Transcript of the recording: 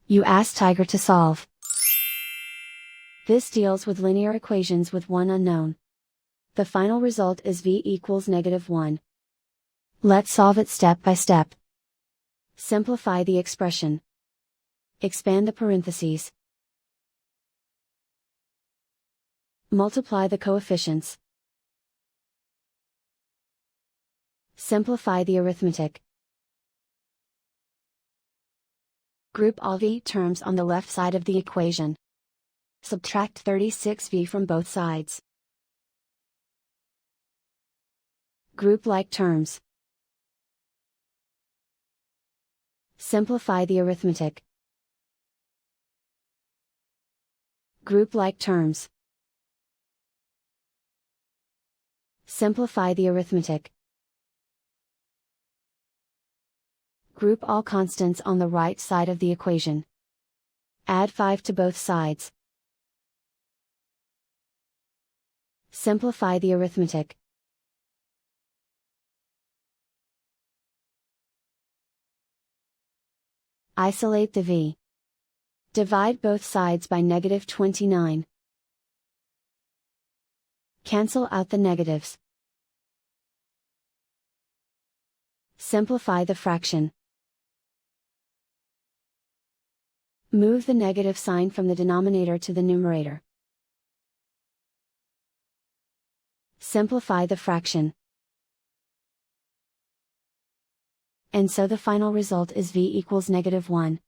You ask Tiger to solve. This deals with linear equations with one unknown. The final result is v equals -1. Let's solve it step by step. Simplify the expression. Expand the parentheses. Multiply the coefficients. Simplify the arithmetic. Group all v terms on the left side of the equation. Subtract 36v from both sides. Group like terms. Simplify the arithmetic. Group like terms. Simplify the arithmetic. Group all constants on the right side of the equation. Add 5 to both sides. Simplify the arithmetic. Isolate the v. Divide both sides by -29. Cancel out the negatives. Simplify the fraction. Move the negative sign from the denominator to the numerator. Simplify the fraction. And so the final result is v equals -1.